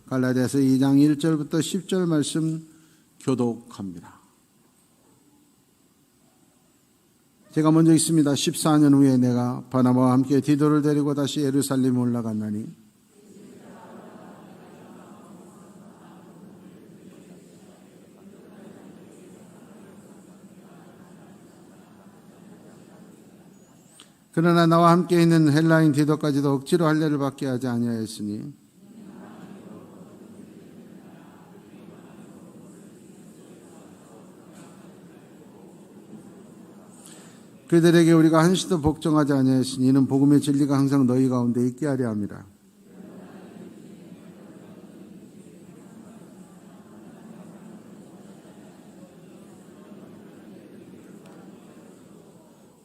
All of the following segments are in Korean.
갈라디아서 2장 1절부터 10절 말씀 교독합니다. 제가 먼저 읽습니다. 14년 후에 내가 바나바와 함께 디도를 데리고 다시 예루살렘에 올라갔나니 그러나 나와 함께 있는 헬라인 디도까지도 억지로 할례를 받게 하지 아니하였으니 그들에게 우리가 한시도 복종하지 아니하였으니 이는 복음의 진리가 항상 너희 가운데 있게 하려 함이라.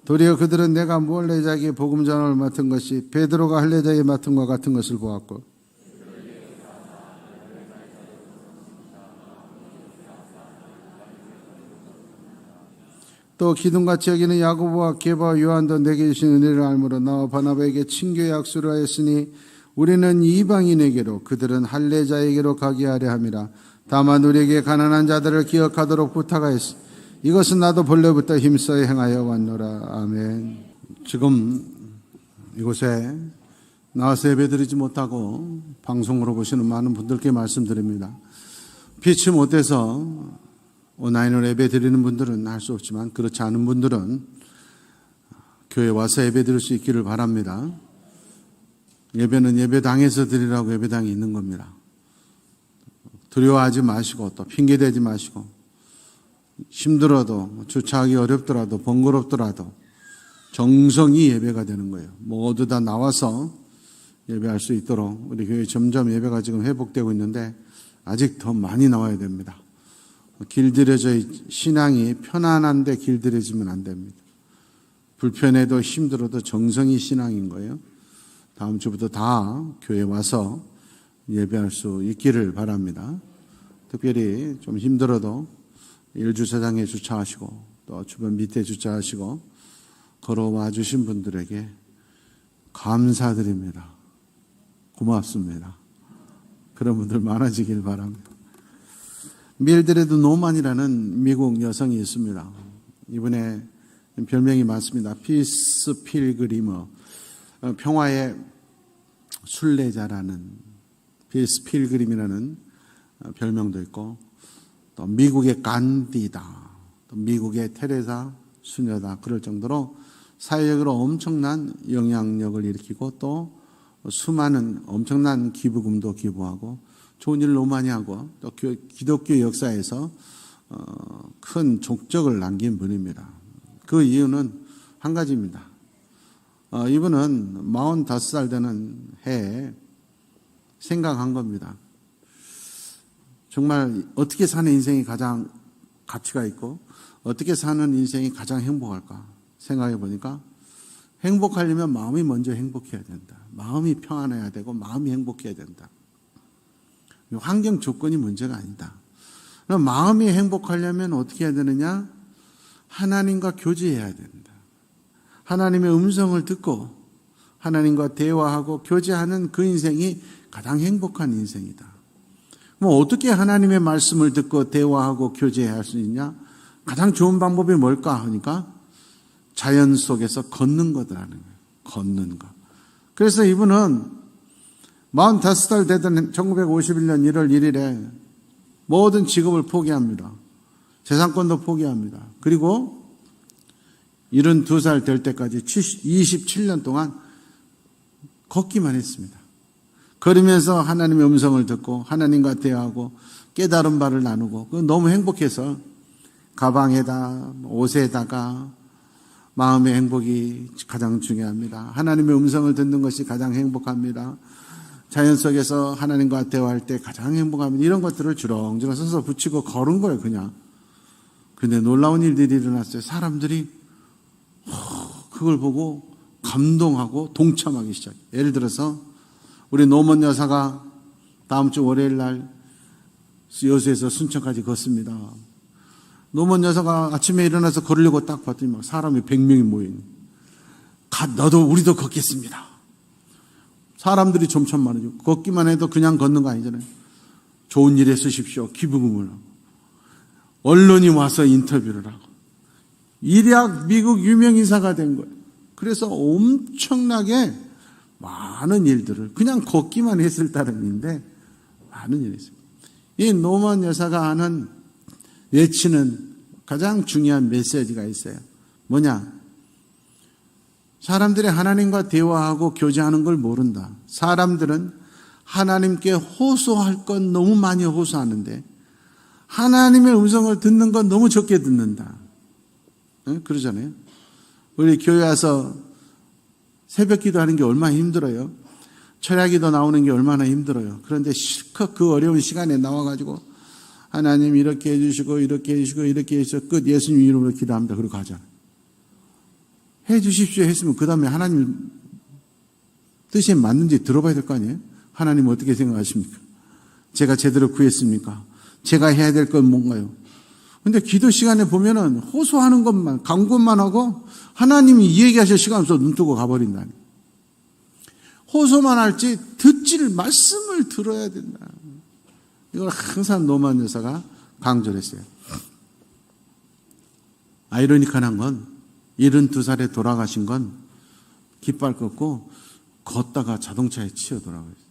도리어 그들은 내가 할례자에게 복음 전함을 맡은 것이 베드로가 할례자에게 맡은 것 같은 것을 보았고 또 기둥같이 여기는 야고보와 게바와 요한도 내게 주신 은혜를 알므로 나와 바나바에게 친교의 악수를 하였으니 우리는 이방인에게로 그들은 할례자에게로 가게 하려 함이라. 다만 우리에게 가난한 자들을 기억하도록 부탁하였으니 이것은 나도 본래부터 힘써 행하여 왔노라. 아멘. 지금 이곳에 나와서 예배드리지 못하고 방송으로 보시는 많은 분들께 말씀드립니다. 피치 못해서 온라인으로 예배 드리는 분들은 할 수 없지만 그렇지 않은 분들은 교회에 와서 예배 드릴 수 있기를 바랍니다. 예배는 예배당에서 드리라고 예배당이 있는 겁니다. 두려워하지 마시고 또 핑계대지 마시고 힘들어도 주차하기 어렵더라도 번거롭더라도 정성이 예배가 되는 거예요. 모두 다 나와서 예배할 수 있도록 우리 교회 점점 예배가 지금 회복되고 있는데 아직 더 많이 나와야 됩니다. 길들여져 신앙이 편안한데 길들여지면 안 됩니다. 불편해도 힘들어도 정성이 신앙인 거예요. 다음 주부터 다 교회에 와서 예배할 수 있기를 바랍니다. 특별히 좀 힘들어도 일주차장에 주차하시고 또 주변 밑에 주차하시고 걸어와 주신 분들에게 감사드립니다. 고맙습니다. 그런 분들 많아지길 바랍니다. 밀드레드 노만이라는 미국 여성이 있습니다. 이분의 별명이 많습니다. 피스 필그리머, 평화의 순례자라는 피스 필그림이라는 별명도 있고 또 미국의 간디다, 또 미국의 테레사 수녀다 그럴 정도로 사회적으로 엄청난 영향력을 일으키고 또 수많은 엄청난 기부금도 기부하고 좋은 일을 많이 하고 또 기독교 역사에서 큰 족적을 남긴 분입니다. 그 이유는 한 가지입니다. 이분은 45살 되는 해에 생각한 겁니다. 정말 어떻게 사는 인생이 가장 가치가 있고 어떻게 사는 인생이 가장 행복할까 생각해 보니까 행복하려면 마음이 먼저 행복해야 된다. 마음이 평안해야 되고 마음이 행복해야 된다. 환경 조건이 문제가 아니다. 그럼 마음이 행복하려면 어떻게 해야 되느냐? 하나님과 교제해야 된다. 하나님의 음성을 듣고 하나님과 대화하고 교제하는 그 인생이 가장 행복한 인생이다. 뭐 어떻게 하나님의 말씀을 듣고 대화하고 교제할 수 있냐? 가장 좋은 방법이 뭘까 하니까 자연 속에서 걷는 거더라는 거예요. 걷는 거. 그래서 이분은 45살 되던 1951년 1월 1일에 모든 직업을 포기합니다. 재산권도 포기합니다. 그리고 72살 될 때까지 27년 동안 걷기만 했습니다. 걸으면서 하나님의 음성을 듣고 하나님과 대화하고 깨달은 바를 나누고 너무 행복해서 가방에다 옷에다가 마음의 행복이 가장 중요합니다. 하나님의 음성을 듣는 것이 가장 행복합니다. 자연 속에서 하나님과 대화할 때 가장 행복합니다. 이런 것들을 주렁주렁 써서 붙이고 걸은 거예요, 그냥. 근데 놀라운 일들이 일어났어요. 사람들이 그걸 보고 감동하고 동참하기 시작해요. 예를 들어서 우리 노먼 여사가 다음 주 월요일 날 여수에서 순천까지 걷습니다. 노먼 여사가 아침에 일어나서 걸으려고 딱 봤더니 막 사람이 100명이 모인. 너도 우리도 걷겠습니다. 사람들이 점점 많아지고 걷기만 해도 그냥 걷는 거 아니잖아요. 좋은 일에 쓰십시오. 기부금을 하고. 언론이 와서 인터뷰를 하고. 일약 미국 유명인사가 된 거예요. 그래서 엄청나게 많은 일들을 그냥 걷기만 했을 따름인데 많은 일이 있습니다. 이 노만 여사가 하는 외치는 가장 중요한 메시지가 있어요. 뭐냐? 사람들이 하나님과 대화하고 교제하는 걸 모른다. 사람들은 하나님께 호소할 건 너무 많이 호소하는데 하나님의 음성을 듣는 건 너무 적게 듣는다. 그러잖아요. 우리 교회 와서 새벽 기도하는 게 얼마나 힘들어요. 철야기도 나오는 게 얼마나 힘들어요. 그런데 실컷 그 어려운 시간에 나와가지고 하나님 이렇게 해주시고 이렇게 해주시고 이렇게 해서 끝 예수님 이름으로 기도합니다. 그러고 가잖아요. 해주십시오 했으면 그 다음에 하나님 뜻에 맞는지 들어봐야 될 거 아니에요? 하나님 어떻게 생각하십니까? 제가 제대로 구했습니까? 제가 해야 될 건 뭔가요? 근데 기도 시간에 보면은 호소하는 것만, 간구만 하고 하나님이 이 얘기하실 시간 없어 눈 뜨고 가버린다니. 호소만 할지 듣질 말씀을 들어야 된다. 이걸 항상 노만 여사가 강조를 했어요. 아이러니컬한 건 72살에 돌아가신 건 깃발 꺾고 걷다가 자동차에 치여 돌아가셨어요.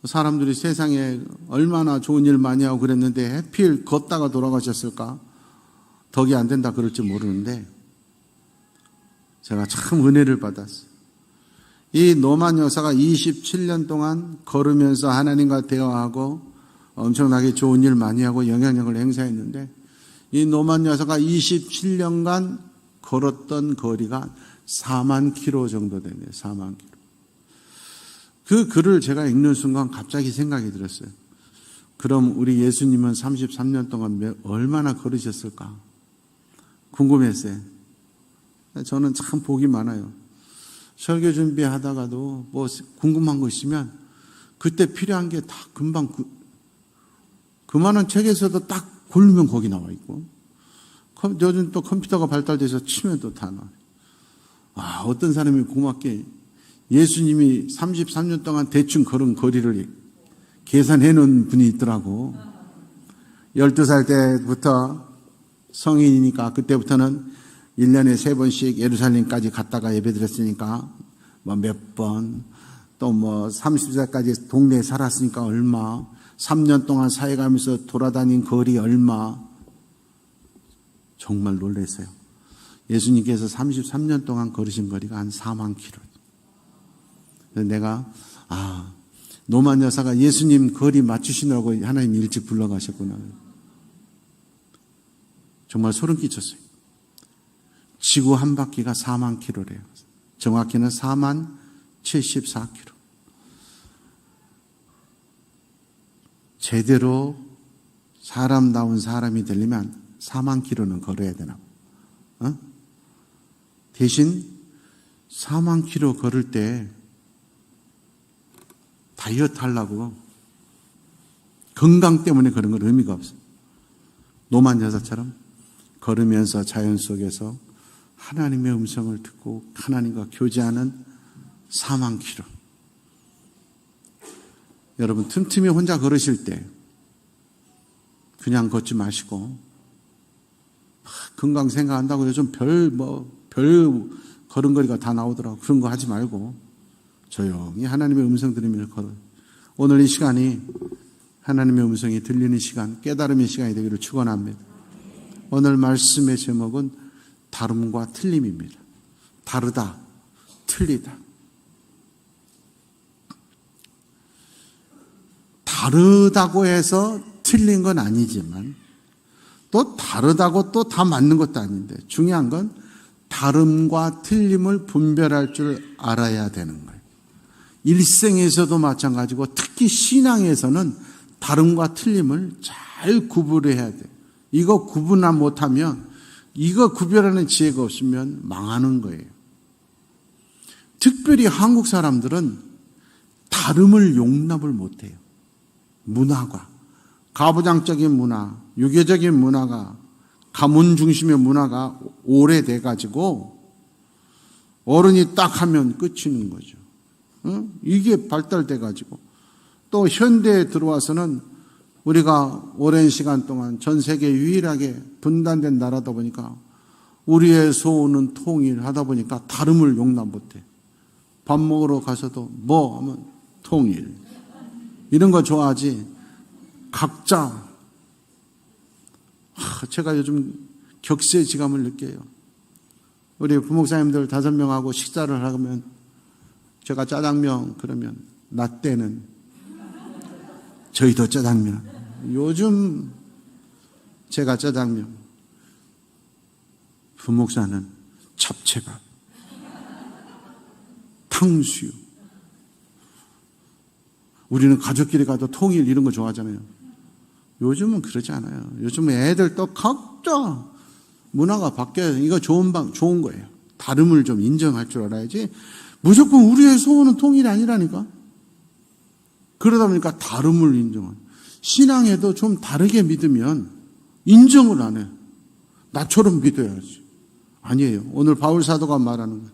사람들이 세상에 얼마나 좋은 일 많이 하고 그랬는데 하필 걷다가 돌아가셨을까? 덕이 안 된다 그럴지 모르는데 제가 참 은혜를 받았어요. 이 노만 여사가 27년 동안 걸으면서 하나님과 대화하고 엄청나게 좋은 일 많이 하고 영향력을 행사했는데 이 노만 여사가 27년간 걸었던 거리가 4만 킬로 정도 되네요. 4만 킬로. 그 글을 제가 읽는 순간 갑자기 생각이 들었어요. 그럼 우리 예수님은 33년 동안 얼마나 걸으셨을까? 궁금했어요. 저는 참 복이 많아요. 설교 준비하다가도 뭐 궁금한 거 있으면 그때 필요한 게 다 금방 그만한 책에서도 딱 고르면 거기 나와 있고 요즘 또 컴퓨터가 발달돼서 치면 또 다 나와요. 아, 어떤 사람이 고맙게 예수님이 33년 동안 대충 걸은 거리를 계산해 놓은 분이 있더라고. 12살 때부터 성인이니까 그때부터는 1년에 3번씩 예루살렘까지 갔다가 예배드렸으니까 뭐 몇 번, 또 뭐 30살까지 동네에 살았으니까 얼마, 3년 동안 사회 가면서 돌아다닌 거리 얼마. 정말 놀랐어요. 예수님께서 33년 동안 걸으신 거리가 한 4만 킬로. 그래서 내가 노만 여사가 예수님 거리 맞추시느라고 하나님 일찍 불러가셨구나. 정말 소름 끼쳤어요. 지구 한 바퀴가 4만 킬로래요. 정확히는 4만 74킬로. 제대로 사람다운 사람이 되려면 4만 킬로는 걸어야 되나? 대신 4만 킬로 걸을 때 다이어트 하려고 건강 때문에 그런 건 의미가 없어요. 노만 여사처럼 걸으면서 자연 속에서 하나님의 음성을 듣고 하나님과 교제하는 4만 킬로. 여러분 틈틈이 혼자 걸으실 때 그냥 걷지 마시고 건강 생각한다고 요즘 별 걸음걸이가 다 나오더라고. 그런 거 하지 말고 조용히 하나님의 음성 들으면서 걸어요. 오늘 이 시간이 하나님의 음성이 들리는 시간, 깨달음의 시간이 되기를 축원합니다. 오늘 말씀의 제목은 다름과 틀림입니다. 다르다, 틀리다. 다르다고 해서 틀린 건 아니지만 또 다르다고 또 다 맞는 것도 아닌데 중요한 건 다름과 틀림을 분별할 줄 알아야 되는 거예요. 일생에서도 마찬가지고 특히 신앙에서는 다름과 틀림을 잘 구분해야 돼요. 이거 구분 못하면 이거 구별하는 지혜가 없으면 망하는 거예요. 특별히 한국 사람들은 다름을 용납을 못해요. 문화가, 가부장적인 문화, 유교적인 문화가, 가문 중심의 문화가 오래돼가지고 어른이 딱 하면 끝이는 거죠. 이게 발달돼가지고 또 현대에 들어와서는 우리가 오랜 시간 동안 전 세계 유일하게 분단된 나라다 보니까 우리의 소원은 통일하다 보니까 다름을 용납 못해. 밥 먹으러 가서도 뭐 하면 통일. 이런 거 좋아하지. 각자. 제가 요즘 격세지감을 느껴요. 우리 부목사님들 5명하고 식사를 하면 제가 짜장면 그러면 나 때는 저희도 짜장면. 요즘 제가 짜장면. 부목사는 잡채밥, 탕수육. 우리는 가족끼리 가도 통일 이런 거 좋아하잖아요. 요즘은 그러지 않아요. 요즘은 애들 또 각자 문화가 바뀌어요. 이거 좋은 거예요. 다름을 좀 인정할 줄 알아야지. 무조건 우리의 소원은 통일이 아니라니까. 그러다 보니까 다름을 인정하는. 신앙에도 좀 다르게 믿으면 인정을 안 해요. 나처럼 믿어야지. 아니에요. 오늘 바울 사도가 말하는 거예요.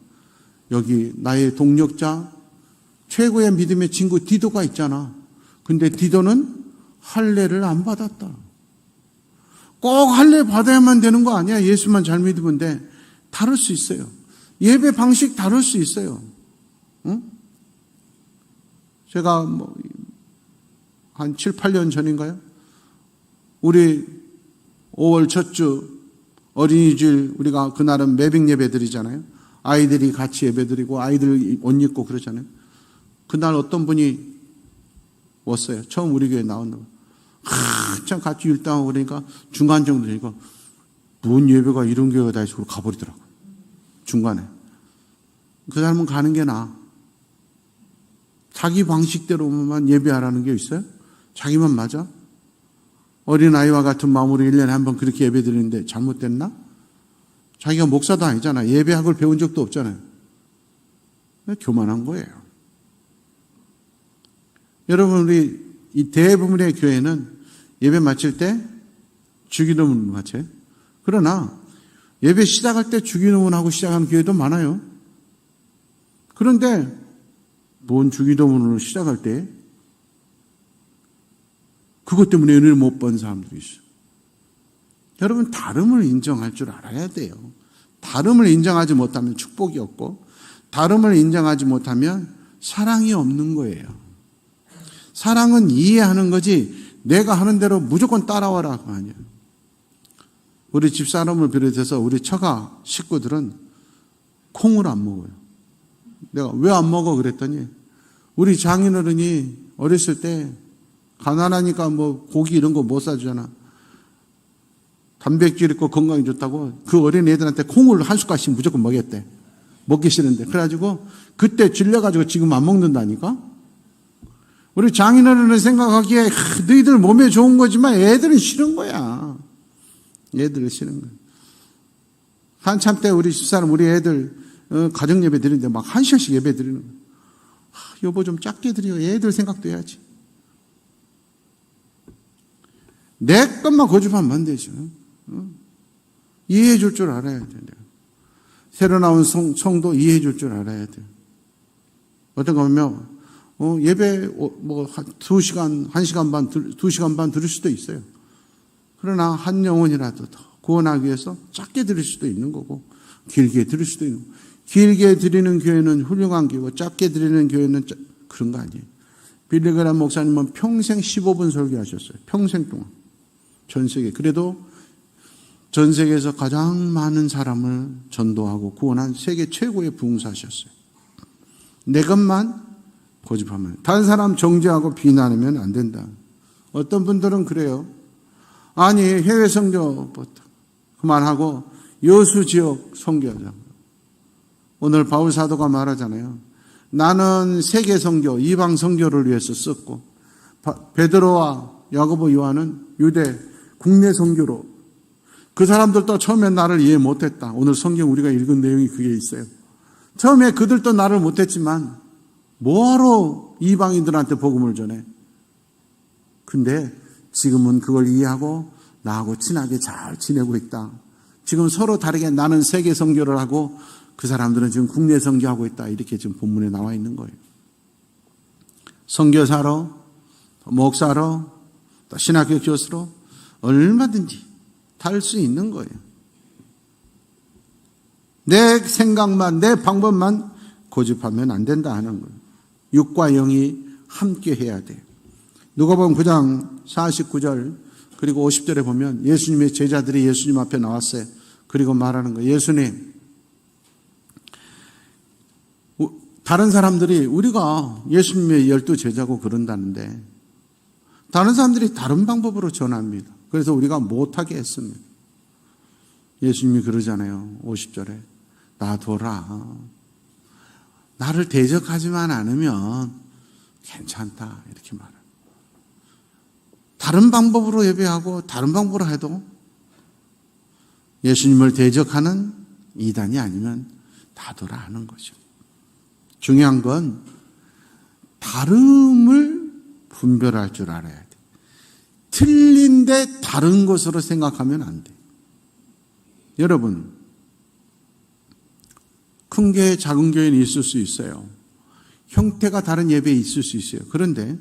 여기 나의 동력자, 최고의 믿음의 친구 디도가 있잖아. 근데 디도는 할례를 안 받았다. 꼭 할례 받아야만 되는 거 아니야. 예수만 잘 믿으면 돼. 다를 수 있어요. 예배 방식 다를 수 있어요. 응? 제가 한 7, 8년 전인가요? 우리 5월 첫 주 어린이주일 우리가 그날은 매빅 예배 드리잖아요. 아이들이 같이 예배 드리고 아이들 옷 입고 그러잖아요. 그날 어떤 분이 왔어요. 처음 우리 교회에 나왔나 봐요. 한참 같이 율당하고 그러니까 중간 정도 되니까 뭔 예배가 이런 교회가 다 있고 가버리더라고요. 중간에. 그 사람은 가는 게 나아. 자기 방식대로만 예배하라는 게 있어요? 자기만 맞아? 어린아이와 같은 마음으로 1년에 한 번 그렇게 예배 드리는데 잘못됐나? 자기가 목사도 아니잖아. 예배학을 배운 적도 없잖아요. 교만한 거예요. 여러분, 우리 이 대부분의 교회는 예배 마칠 때 주기도문을 마쳐요. 그러나 예배 시작할 때 주기도문하고 시작하는 교회도 많아요. 그런데 뭔 주기도문으로 시작할 때 그것 때문에 은혜를 못 본 사람들이 있어요. 여러분, 다름을 인정할 줄 알아야 돼요. 다름을 인정하지 못하면 축복이 없고 다름을 인정하지 못하면 사랑이 없는 거예요. 사랑은 이해하는 거지 내가 하는 대로 무조건 따라와라가 아니에요. 우리 집사람을 비롯해서 우리 처가 식구들은 콩을 안 먹어요. 내가 왜 안 먹어 그랬더니 우리 장인어른이 어렸을 때 가난하니까 뭐 고기 이런 거 못 사주잖아. 단백질 있고 건강이 좋다고 그 어린 애들한테 콩을 한 숟갈씩 무조건 먹였대. 먹기 싫은데. 그래가지고 그때 질려가지고 지금 안 먹는다니까. 우리 장인어른은 생각하기에 너희들 몸에 좋은 거지만 애들은 싫은 거야. 애들은 싫은 거야. 한참 때 우리 집사람 우리 애들 가정 예배 드리는데 막 1시간씩 예배 드리는 거야. 여보 좀 작게 드려. 애들 생각도 해야지. 내 것만 고집하면 안 되죠. 이해해 줄 줄 알아야 돼요. 새로 나온 성도 이해해 줄 줄 알아야 돼요. 어떤 거 보면 예배 뭐 2시간, 1시간 반, 2시간 반 들을 수도 있어요. 그러나 한 영혼이라도 더 구원하기 위해서 짧게 들을 수도 있는 거고 길게 들을 수도 있는 거고 길게 드리는 교회는 훌륭한 교회고 짧게 드리는 교회는 그런 거 아니에요. 빌리그람 목사님은 평생 15분 설교하셨어요. 평생 동안. 전 세계. 그래도 전 세계에서 가장 많은 사람을 전도하고 구원한 세계 최고의 부흥사셨어요. 내 것만 고집하면. 다른 사람 정죄하고 비난하면 안 된다. 어떤 분들은 그래요. 아니 해외 선교부터 그만하고 여수 지역 선교하자. 오늘 바울 사도가 말하잖아요. 나는 세계 선교, 이방 선교를 위해서 썼고 베드로와 야고보 요한은 유대 국내 선교로 그 사람들도 처음에 나를 이해 못했다. 오늘 성경 우리가 읽은 내용이 그게 있어요. 처음에 그들도 나를 못했지만 뭐하러 이방인들한테 복음을 전해? 근데 지금은 그걸 이해하고 나하고 친하게 잘 지내고 있다. 지금 서로 다르게 나는 세계 선교를 하고 그 사람들은 지금 국내 선교하고 있다. 이렇게 지금 본문에 나와 있는 거예요. 선교사로 목사로, 또 신학교 교수로 얼마든지 달 수 있는 거예요. 내 생각만, 내 방법만 고집하면 안 된다 하는 거예요. 육과 영이 함께 해야 돼요. 누가복음 9장 49절 그리고 50절에 보면 예수님의 제자들이 예수님 앞에 나왔어요. 그리고 말하는 거예요. 예수님, 다른 사람들이 우리가 예수님의 12 제자고 그런다는데 다른 사람들이 다른 방법으로 전합니다. 그래서 우리가 못하게 했습니다. 예수님이 그러잖아요. 50절에 놔둬라. 나를 대적하지만 않으면 괜찮다. 이렇게 말해요. 다른 방법으로 예배하고 다른 방법으로 해도 예수님을 대적하는 이단이 아니면 놔둬라 하는 거죠. 중요한 건 다름을 분별할 줄 알아야 돼. 틀린데 다른 것으로 생각하면 안 돼. 여러분, 큰 교회, 작은 교회는 있을 수 있어요. 형태가 다른 예배에 있을 수 있어요. 그런데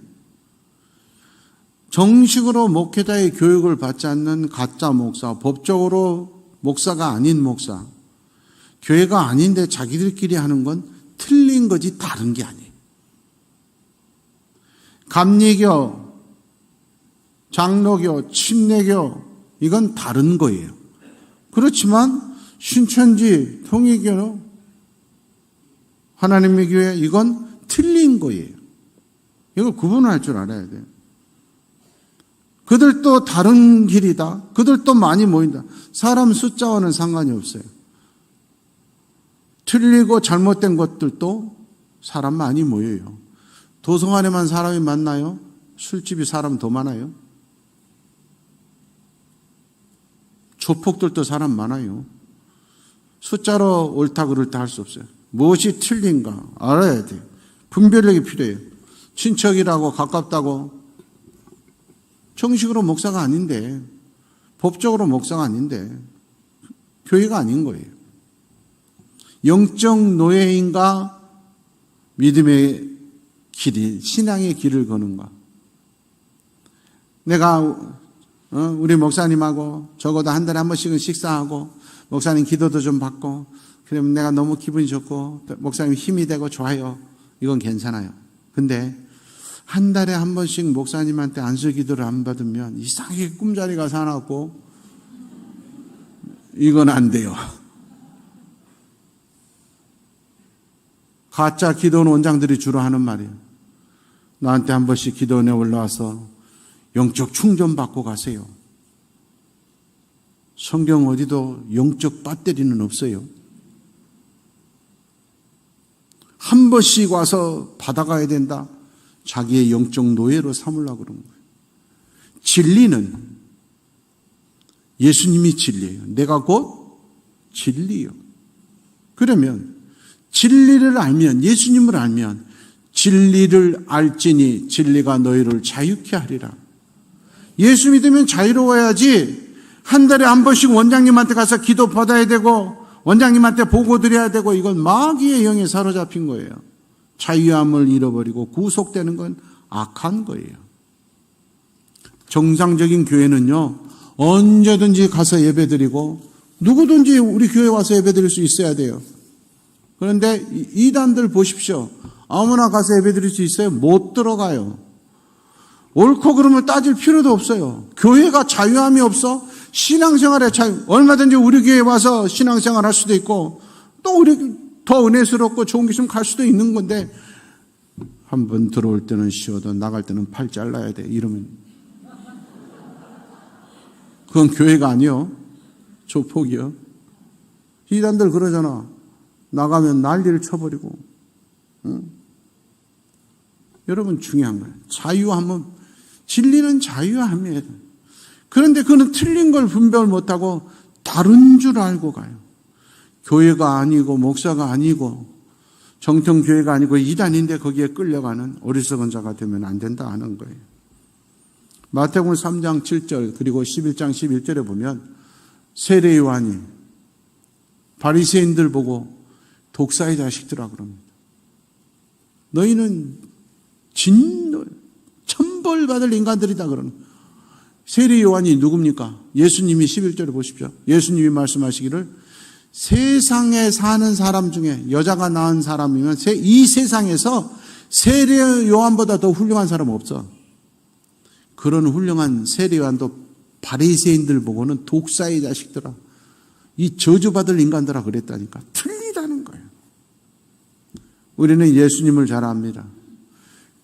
정식으로 목회자의 교육을 받지 않는 가짜 목사, 법적으로 목사가 아닌 목사, 교회가 아닌데 자기들끼리 하는 건 틀린 거지 다른 게 아니에요. 감리교, 장로교, 침례교 이건 다른 거예요. 그렇지만 신천지, 통일교, 하나님의 교회 이건 틀린 거예요. 이걸 구분할 줄 알아야 돼요. 그들도 다른 길이다. 그들도 많이 모인다. 사람 숫자와는 상관이 없어요. 틀리고 잘못된 것들도 사람 많이 모여요. 도성안에만 사람이 많나요? 술집이 사람 더 많아요? 조폭들도 사람 많아요. 숫자로 옳다 그럴다 할 수 없어요. 무엇이 틀린가 알아야 돼요. 분별력이 필요해요. 친척이라고 가깝다고 정식으로 목사가 아닌데, 법적으로 목사가 아닌데 교회가 아닌 거예요. 영적 노예인가 믿음의 길이, 신앙의 길을 거는가. 내가 우리 목사님하고 적어도 한 달에 한 번씩은 식사하고 목사님 기도도 좀 받고 그러면 내가 너무 기분이 좋고 목사님 힘이 되고 좋아요. 이건 괜찮아요. 근데 한 달에 한 번씩 목사님한테 안수 기도를 안 받으면 이상하게 꿈자리가 사나고 이건 안 돼요. 가짜 기도원 원장들이 주로 하는 말이에요. 나한테 한 번씩 기도원에 올라와서 영적 충전 받고 가세요. 성경 어디도 영적 배터리는 없어요. 한 번씩 와서 받아가야 된다. 자기의 영적 노예로 삼으려고 그런 거예요. 진리는 예수님이 진리예요. 내가 곧 진리요. 그러면 진리를 알면, 예수님을 알면 진리를 알지니 진리가 너희를 자유케 하리라. 예수 믿으면 자유로워야지 한 달에 한 번씩 원장님한테 가서 기도 받아야 되고 원장님한테 보고 드려야 되고 이건 마귀의 영에 사로잡힌 거예요. 자유함을 잃어버리고 구속되는 건 악한 거예요. 정상적인 교회는요, 언제든지 가서 예배드리고 누구든지 우리 교회 와서 예배드릴 수 있어야 돼요. 그런데 이단들 보십시오. 아무나 가서 예배드릴 수 있어요? 못 들어가요. 옳고 그름을 따질 필요도 없어요. 교회가 자유함이 없어? 신앙생활에 자유, 얼마든지 우리 교회에 와서 신앙생활 할 수도 있고 또 우리 더 은혜스럽고 좋은 게 있으면 갈 수도 있는 건데 한 번 들어올 때는 쉬어도 나갈 때는 팔 잘라야 돼. 이러면 그건 교회가 아니요. 조폭이요. 이단들 그러잖아. 나가면 난리를 쳐버리고. 응? 여러분 중요한 거예요. 자유하면 진리는 자유함이에요. 그런데 그는 틀린 걸 분별 못하고 다른 줄 알고 가요. 교회가 아니고 목사가 아니고 정통교회가 아니고 이단인데 거기에 끌려가는 어리석은 자가 되면 안 된다 하는 거예요. 마태복음 3장 7절 그리고 11장 11절에 보면 세례 요한이 바리새인들 보고 독사의 자식들아 그럽니다. 너희는 전부 천벌 받을 인간들이다 그러는. 세례 요한이 누굽니까? 예수님이 11절에 보십시오. 예수님이 말씀하시기를 세상에 사는 사람 중에 여자가 낳은 사람이면 이 세상에서 세례 요한보다 더 훌륭한 사람 없어. 그런 훌륭한 세례 요한도 바리새인들 보고는 독사의 자식들아, 이 저주받을 인간들아 그랬다니까. 틀리다는 거예요. 우리는 예수님을 잘 압니다.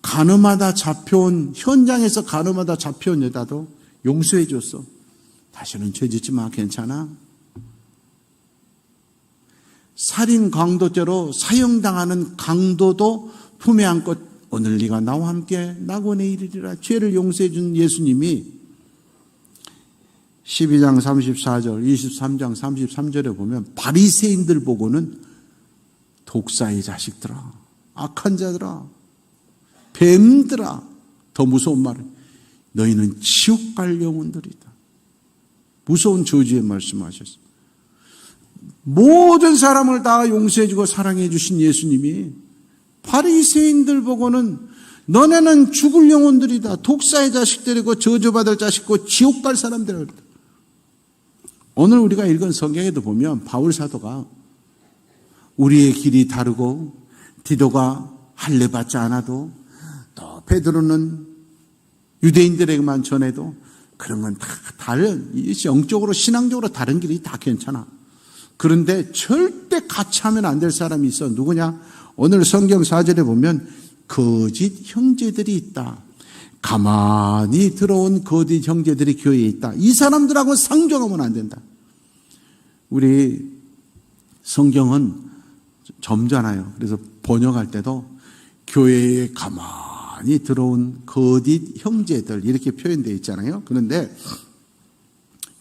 간음하다 잡혀온, 현장에서 간음하다 잡혀온 여자도 용서해 줬어. 다시는 죄 짓지 마, 괜찮아. 살인 강도죄로 사형당하는 강도도 품에 안고 오늘 네가 나와 함께 낙원에 이르리라. 죄를 용서해 준 예수님이 12장 34절, 23장 33절에 보면 바리새인들 보고는 독사의 자식들아, 악한 자들아, 뱀들아, 더 무서운 말은 너희는 지옥 갈 영혼들이다. 무서운 저주의 말씀하셨어요. 모든 사람을 다 용서해 주고 사랑해 주신 예수님이 바리새인들 보고는 너네는 죽을 영혼들이다. 독사의 자식들이고 저주받을 자식이고 지옥 갈 사람들이다. 오늘 우리가 읽은 성경에도 보면 바울 사도가 우리의 길이 다르고 디도가 할례 받지 않아도 또 베드로는 유대인들에게만 전해도 그런 건 다 다른, 영적으로 신앙적으로 다른 길이 다 괜찮아. 그런데 절대 같이 하면 안 될 사람이 있어. 누구냐? 오늘 성경 4절에 보면 거짓 형제들이 있다. 가만히 들어온 거짓 형제들이 교회에 있다. 이 사람들하고 상종하면 안 된다. 우리 성경은 점잖아요. 그래서 번역할 때도 교회에 가만히 들어온 거짓 형제들 이렇게 표현되어 있잖아요. 그런데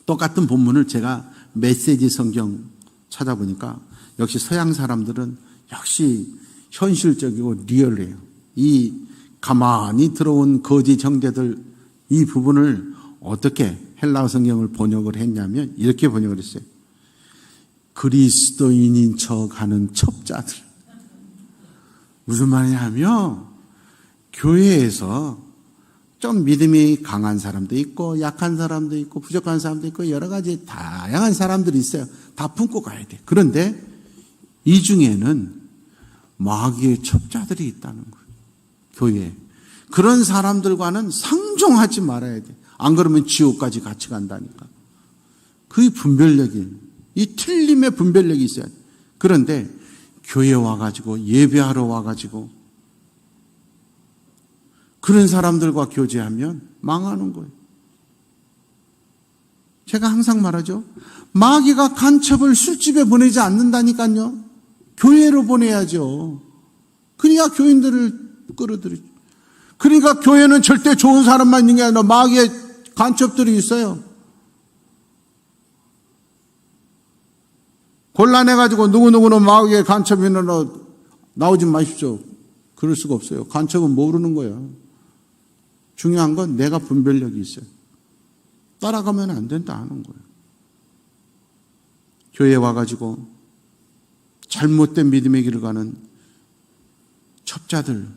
똑같은 본문을 제가 메시지 성경 찾아보니까 역시 서양 사람들은 역시 현실적이고 리얼해요. 이 가만히 들어온 거짓 형제들 이 부분을 어떻게 헬라어 성경을 번역을 했냐면 이렇게 번역을 했어요. 그리스도인인 척하는 첩자들. 무슨 말이냐면 교회에서 좀 믿음이 강한 사람도 있고 약한 사람도 있고 부족한 사람도 있고 여러 가지 다양한 사람들이 있어요. 다 품고 가야 돼. 그런데 이 중에는 마귀의 첩자들이 있다는 거예요. 교회에. 그런 사람들과는 상종하지 말아야 돼. 안 그러면 지옥까지 같이 간다니까. 그 분별력이, 이 틀림의 분별력이 있어야 돼. 그런데 교회에 와가지고 예배하러 와가지고 그런 사람들과 교제하면 망하는 거예요. 제가 항상 말하죠. 마귀가 간첩을 술집에 보내지 않는다니까요. 교회로 보내야죠. 그러니까 교인들을 끌어들이죠. 그러니까 교회는 절대 좋은 사람만 있는 게 아니라 마귀의 간첩들이 있어요. 곤란해가지고 누구누구는 마귀의 간첩이나 나오지 마십시오. 그럴 수가 없어요. 간첩은 모르는 거예요. 중요한 건 내가 분별력이 있어요. 따라가면 안 된다 하는 거예요. 교회에 와가지고 잘못된 믿음의 길을 가는 첩자들,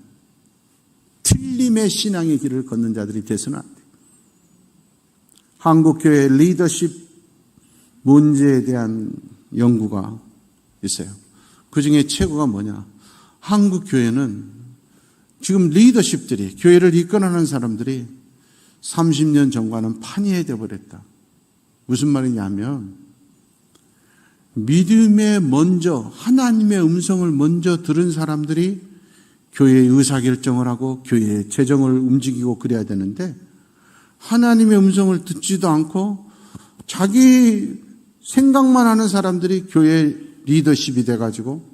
틀림의 신앙의 길을 걷는 자들이 돼서는 안 돼요. 한국교회 리더십 문제에 대한 연구가 있어요. 그 중에 최고가 뭐냐? 한국교회는 지금 리더십들이, 교회를 이끌어가는 사람들이 30년 전과는 판이해져 버렸다. 무슨 말이냐면 믿음에 먼저 하나님의 음성을 먼저 들은 사람들이 교회의 의사결정을 하고 교회의 재정을 움직이고 그래야 되는데 하나님의 음성을 듣지도 않고 자기 생각만 하는 사람들이 교회 리더십이 돼가지고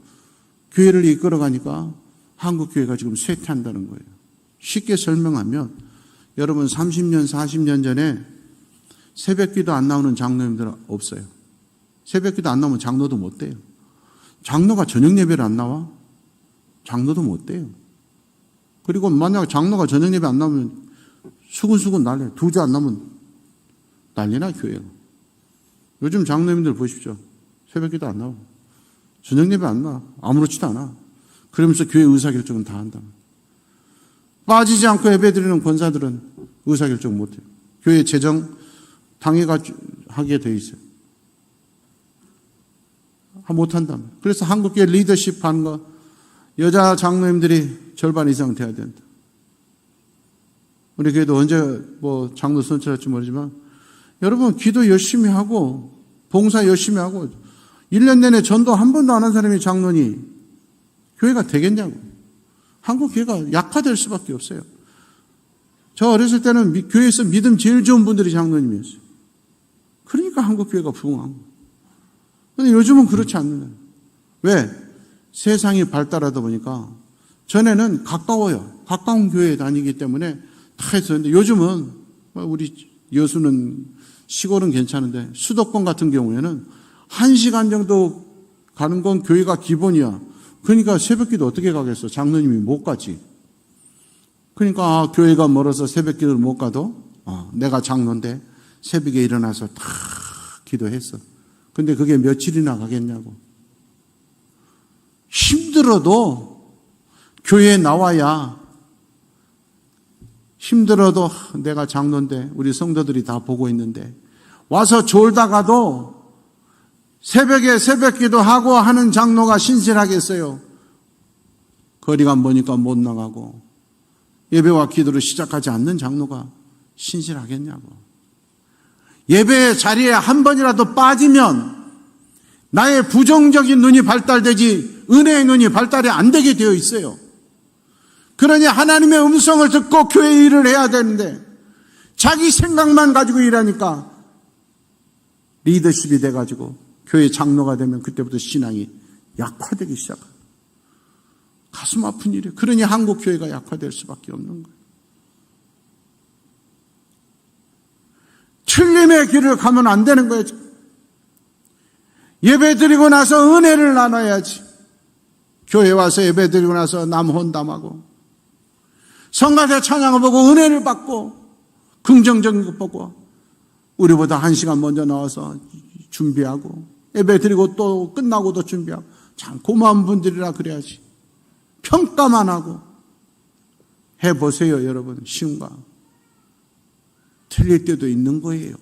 교회를 이끌어가니까 한국교회가 지금 쇠퇴한다는 거예요. 쉽게 설명하면 여러분 30년, 40년 전에 새벽기도 안 나오는 장로님들은 없어요. 새벽기도 안 나오면 장로도 못 돼요. 장로가 저녁 예배를 안 나와? 장로도 못 돼요. 그리고 만약 장로가 저녁 예배 안 나오면 수근수근 난리야. 두 주 안 나오면 난리나 교회가. 요즘 장로님들 보십시오. 새벽기도 안 나와. 저녁 예배 안 나와. 아무렇지도 않아. 그러면서 교회 의사결정은 다 한다. 빠지지 않고 예배드리는 권사들은 의사결정 못해요. 교회 재정 당해하게 돼 있어요. 못한다면. 그래서 한국교회 리더십 하는 거 여자 장로님들이 절반 이상 돼야 된다. 우리 교회도 언제 장로 선출할지 모르지만 여러분 기도 열심히 하고 봉사 열심히 하고 1년 내내 전도 한 번도 안 한 사람이 장로니 교회가 되겠냐고. 한국 교회가 약화될 수밖에 없어요. 저 어렸을 때는 교회에서 믿음 제일 좋은 분들이 장로님이었어요. 그러니까 한국 교회가 부흥한 거예요. 그런데 요즘은 그렇지 않는 거예요. 왜? 세상이 발달하다 보니까 전에는 가까워요. 가까운 교회에 다니기 때문에 다 했었는데 요즘은 우리 여수는 시골은 괜찮은데 수도권 같은 경우에는 1시간 정도 가는 건 교회가 기본이야. 그러니까 새벽기도 어떻게 가겠어? 장로님이 못 가지. 그러니까 교회가 멀어서 새벽기도를 못 가도 내가 장로인데 새벽에 일어나서 다 기도했어. 근데 그게 며칠이나 가겠냐고. 힘들어도 교회에 나와야 힘들어도 내가 장로인데 우리 성도들이 다 보고 있는데 와서 졸다가도 새벽에 새벽기도 하고 하는 장로가 신실하겠어요? 거리가 머니까 못 나가고 예배와 기도를 시작하지 않는 장로가 신실하겠냐고. 예배 자리에 한 번이라도 빠지면 나의 부정적인 눈이 발달되지 은혜의 눈이 발달이 안 되게 되어 있어요. 그러니 하나님의 음성을 듣고 교회 일을 해야 되는데 자기 생각만 가지고 일하니까 리더십이 돼가지고 교회 장로가 되면 그때부터 신앙이 약화되기 시작합니다. 가슴 아픈 일이에요. 그러니 한국 교회가 약화될 수밖에 없는 거예요. 틀림의 길을 가면 안 되는 거예요. 예배 드리고 나서 은혜를 나눠야지. 교회 와서 예배 드리고 나서 남 혼담하고 성가대 찬양을 보고 은혜를 받고 긍정적인 것 보고 우리보다 1시간 먼저 나와서 준비하고 예배 드리고 또 끝나고도 준비하고 참 고마운 분들이라 그래야지. 평가만 하고 해보세요 여러분. 쉬운가? 틀릴 때도 있는 거예요.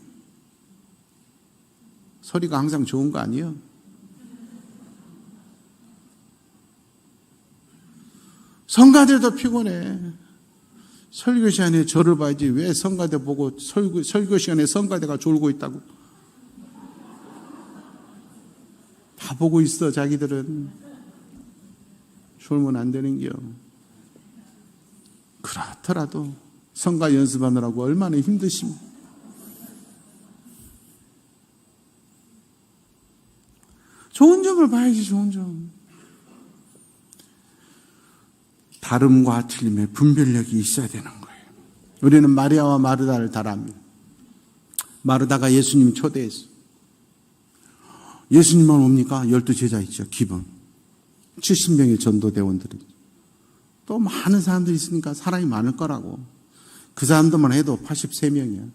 소리가 항상 좋은 거 아니에요? 성가대도 피곤해. 설교 시간에 저를 봐야지 왜 성가대 보고 설교 시간에 성가대가 졸고 있다고. 다 보고 있어 자기들은. 졸면 안 되는겨. 그렇더라도 성가 연습하느라고 얼마나 힘드십니까? 좋은 점을 봐야지. 좋은 점. 다름과 틀림의 분별력이 있어야 되는 거예요. 우리는 마리아와 마르다를 잘 압니다. 마르다가 예수님 초대했어. 예수님만 옵니까? 12제자 있죠. 기본 70명의 전도대원들이. 또 많은 사람들이 있으니까 사람이 많을 거라고. 그 사람들만 해도 83명이야.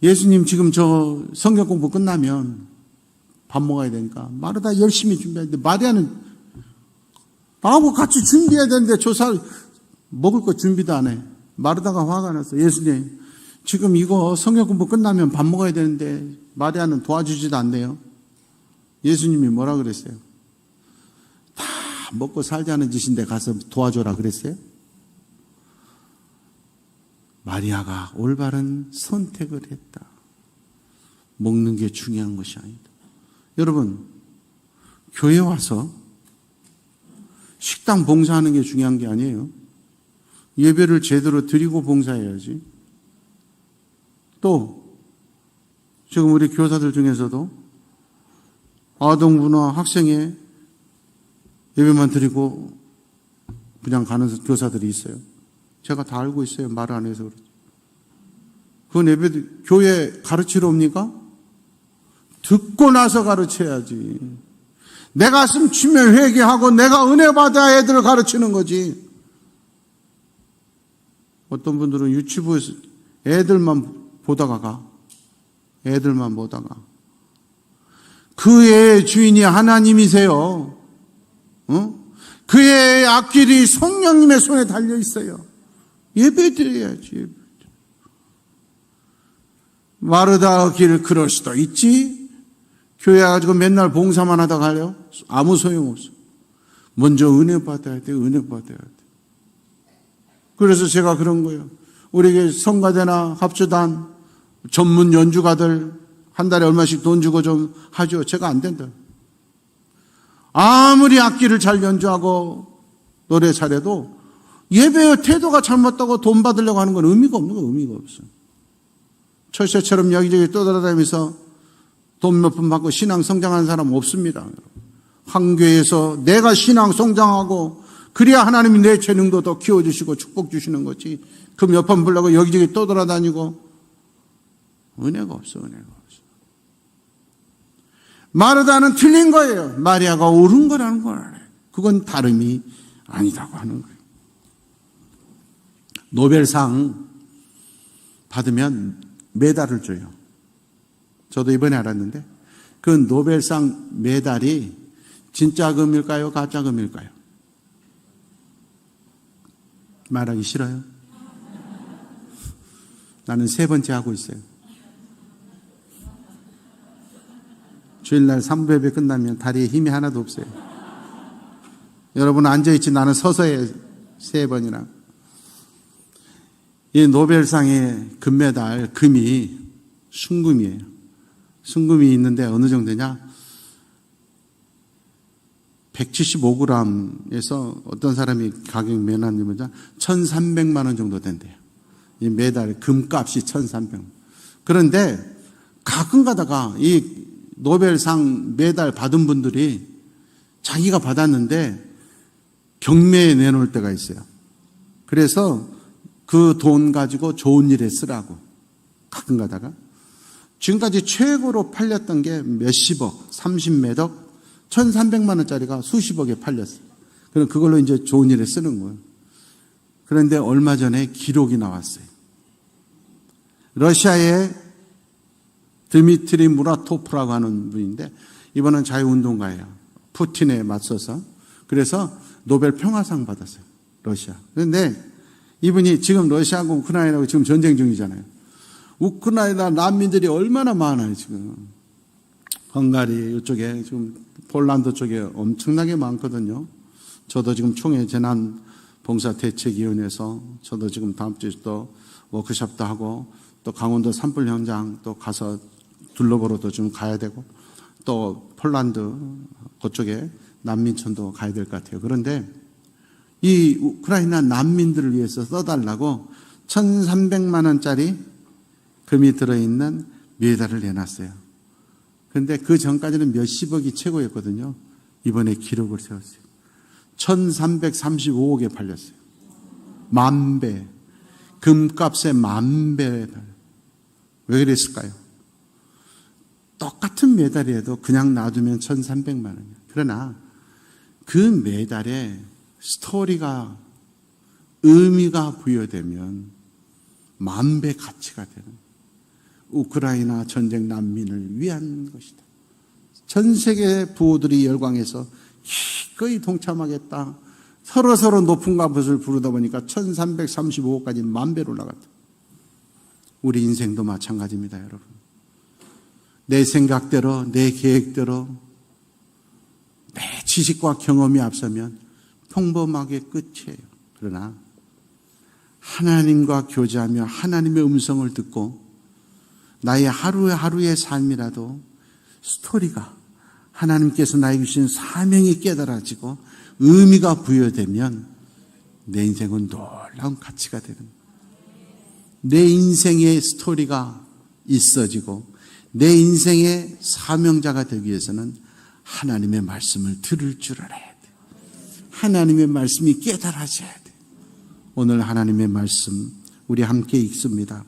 예수님 지금 저 성경 공부 끝나면 밥 먹어야 되니까 마르다 열심히 준비하는데 마리아는 나하고 같이 준비해야 되는데 조사 먹을 거 준비도 안 해. 마르다가 화가 났어. 예수님 지금 이거 성경 공부 끝나면 밥 먹어야 되는데 마리아는 도와주지도 않네요. 예수님이 뭐라 그랬어요? 다 먹고 살자는 짓인데 가서 도와줘라 그랬어요? 마리아가 올바른 선택을 했다. 먹는 게 중요한 것이 아니다. 여러분, 교회 와서 식당 봉사하는 게 중요한 게 아니에요. 예배를 제대로 드리고 봉사해야지. 또 지금 우리 교사들 중에서도 아동부나 학생회 예배만 드리고 그냥 가는 교사들이 있어요. 제가 다 알고 있어요. 말을 안 해서 그렇지. 그건 예배, 교회 가르치러 옵니까? 듣고 나서 가르쳐야지. 내 가슴 치며 회개하고 내가 은혜 받아야 애들을 가르치는 거지. 어떤 분들은 유치부에서 애들만 보다가 가. 애들만 보다가. 그 애의 주인이 하나님이세요. 그의 앞길이 성령님의 손에 달려 있어요. 예배 드려야지. 마르다 길 그럴 수도 있지. 교회 가지고 맨날 봉사만 하다 가요. 아무 소용없어. 먼저 은혜 받아야 돼. 은혜 받아야 돼. 그래서 제가 그런 거예요. 우리 성가대나 합주단 전문 연주가들 한 달에 얼마씩 돈 주고 좀 하죠. 제가 안 된다. 아무리 악기를 잘 연주하고 노래 잘해도 예배의 태도가 잘못되고 돈 받으려고 하는 건 의미가 없는 거예요. 의미가 없어요. 철새처럼 여기저기 떠돌아다니면서 돈 몇 푼 받고 신앙 성장하는 사람 없습니다. 한 교회에서 내가 신앙 성장하고 그래야 하나님이 내 재능도 더 키워주시고 축복 주시는 거지. 그 몇 번 불러고 여기저기 떠돌아다니고 은혜가 없어. 은혜가 없어. 마르다는 틀린 거예요. 마리아가 옳은 거라는 걸 알아요. 그건 다름이 아니다고 하는 거예요. 노벨상 받으면 메달을 줘요. 저도 이번에 알았는데 그 노벨상 메달이 진짜 금일까요? 가짜 금일까요? 말하기 싫어요. 나는 3번째 하고 있어요. 주일날 3부 예배 끝나면 다리에 힘이 하나도 없어요. 여러분 앉아있지 나는 서서 해 3번이나. 이 노벨상의 금메달 금이 순금이에요. 순금이 있는데 어느 정도냐? 175g에서 어떤 사람이 가격 매놨냐면 1,300만 원 정도 된대요. 이 메달 금값이 1,300만 원. 그런데 가끔 가다가 이 노벨상 메달 받은 분들이 자기가 받았는데 경매에 내놓을 때가 있어요. 그래서 그 돈 가지고 좋은 일에 쓰라고 가끔 가다가 지금까지 최고로 팔렸던 게 몇십억, 30몇억, 1,300만 원짜리가 수십억에 팔렸어요. 그럼 그걸로 이제 좋은 일에 쓰는 거예요. 그런데 얼마 전에 기록이 나왔어요. 러시아의 드미트리 무라토프라고 하는 분인데 이번은 자유운동가예요. 푸틴에 맞서서. 그래서 노벨 평화상 받았어요. 러시아. 그런데 이분이 지금 러시아하고 우크라이나하고 지금 전쟁 중이잖아요. 우크라이나 난민들이 얼마나 많아요, 지금. 헝가리 이쪽에, 지금 폴란드 쪽에 엄청나게 많거든요. 저도 지금 총회 재난봉사대책위원회에서 저도 지금 다음 주에 또 워크숍도 하고 또 강원도 산불 현장 또 가서 둘러보러도 좀 가야 되고 또 폴란드 그쪽에 난민촌도 가야 될 것 같아요. 그런데 이 우크라이나 난민들을 위해서 써달라고 1,300만 원짜리 금이 들어있는 메달을 내놨어요. 그런데 그 전까지는 몇십억이 최고였거든요. 이번에 기록을 세웠어요. 1,335억에 팔렸어요. 10,000배. 금값의 10,000배. 왜 그랬을까요? 똑같은 메달이라도 그냥 놔두면 1,300만 원이에요. 그러나 그 메달에 스토리가 의미가 부여되면 10,000배 가치가 되는 우크라이나 전쟁 난민을 위한 것이다. 전 세계 부호들이 열광해서 기꺼이 동참하겠다. 서로 높은 값을 부르다 보니까 1,335억까지 10,000배로 올라갔다. 우리 인생도 마찬가지입니다, 여러분. 내 생각대로, 내 계획대로, 내 지식과 경험이 앞서면 평범하게 끝이에요. 그러나 하나님과 교제하며 하나님의 음성을 듣고 나의 하루의 삶이라도 스토리가 하나님께서 나에게 주신 사명이 깨달아지고 의미가 부여되면 내 인생은 놀라운 가치가 되는 거예요. 내 인생의 스토리가 있어지고 내 인생의 사명자가 되기 위해서는 하나님의 말씀을 들을 줄 알아야 돼. 하나님의 말씀이 깨달아져야 돼. 오늘 하나님의 말씀 우리 함께 읽습니다.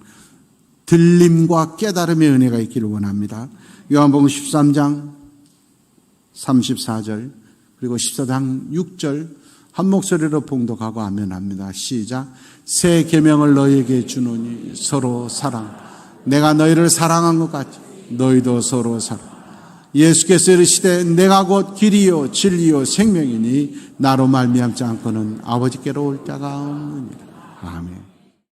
들림과 깨달음의 은혜가 있기를 원합니다. 요한복음 13장 34절 그리고 14장 6절 한 목소리로 봉독하고 아멘합니다. 시작. 새 계명을 너희에게 주노니 서로 사랑. 내가 너희를 사랑한 것 같이 너희도 서로 사랑. 예수께서 이르시되 내가 곧 길이요 진리요 생명이니 나로 말미암지 않고는 아버지께로 올 자가 없느니라. 아멘.